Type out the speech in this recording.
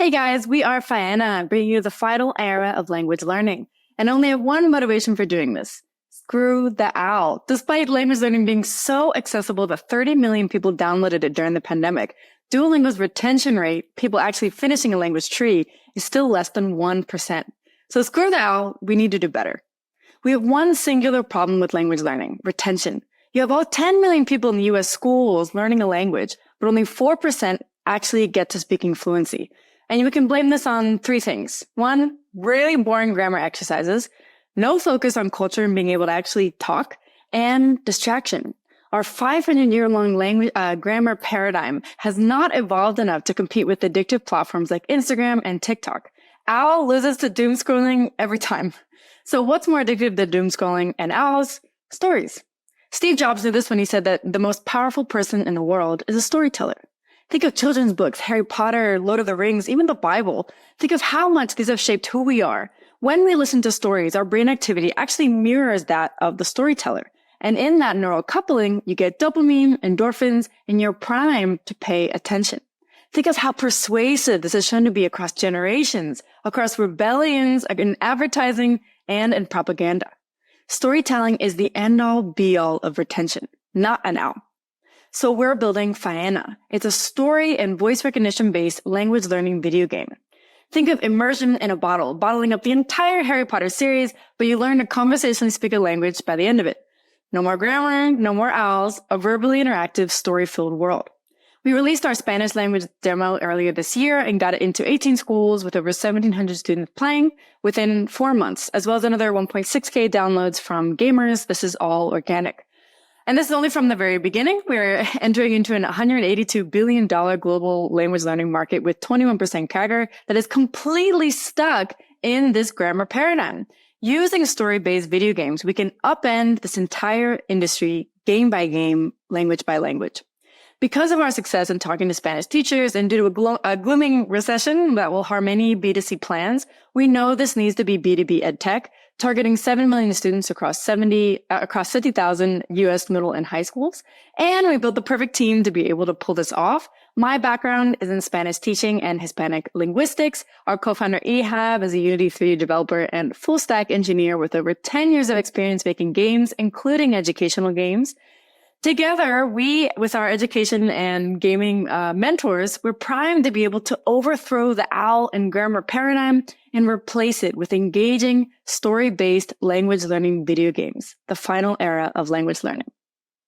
Hey guys, we are Faena, bringing you the final era of language learning, and only have one motivation for doing this. Screw the owl. Despite language learning being so accessible that 30 million people downloaded it during the pandemic, Duolingo's retention rate, people actually finishing a language tree, is still less than 1%. So screw the owl, we need to do better. We have one singular problem with language learning, retention. You have about 10 million people in the US schools learning a language, but only 4% actually get to speaking fluency. And you can blame this on three things. One, really boring grammar exercises, no focus on culture and being able to actually talk, and distraction. Our 500-year-long language grammar paradigm has not evolved enough to compete with addictive platforms like Instagram and TikTok. Owl loses to doom scrolling every time. So what's more addictive than doom scrolling and owls? Stories. Steve Jobs knew this when he said that the most powerful person in the world is a storyteller. Think of children's books, Harry Potter, Lord of the Rings, even the Bible. Think of how much these have shaped who we are. When we listen to stories, our brain activity actually mirrors that of the storyteller. And in that neural coupling, you get dopamine, endorphins, and you're primed to pay attention. Think of how persuasive this is shown to be across generations, across rebellions, in advertising, and in propaganda. Storytelling is the end-all, be-all of retention, not an owl. So we're building Faena. It's a story and voice recognition-based language learning video game. Think of immersion in a bottle, bottling up the entire Harry Potter series, but you learn to conversationally speak a language by the end of it. No more grammar, no more owls, a verbally interactive, story-filled world. We released our Spanish language demo earlier this year and got it into 18 schools with over 1,700 students playing within 4 months, as well as another 1.6K downloads from gamers. This is all organic. And this is only from the very beginning. We're entering into an $182 billion global language learning market with 21% CAGR that is completely stuck in this grammar paradigm. Using story-based video games, we can upend this entire industry game by game, language by language. Because of our success in talking to Spanish teachers and due to a glooming recession that will harm many B2C plans, we know this needs to be B2B ed tech, targeting 7 million students across 50,000 US middle and high schools. And we built the perfect team to be able to pull this off. My background is in Spanish teaching and Hispanic linguistics. Our co-founder Ehab is a Unity 3 developer and full stack engineer with over 10 years of experience making games, including educational games. Together, we, with our education and gaming mentors, we're primed to be able to overthrow the owl and grammar paradigm and replace it with engaging, story-based language learning video games, the final era of language learning.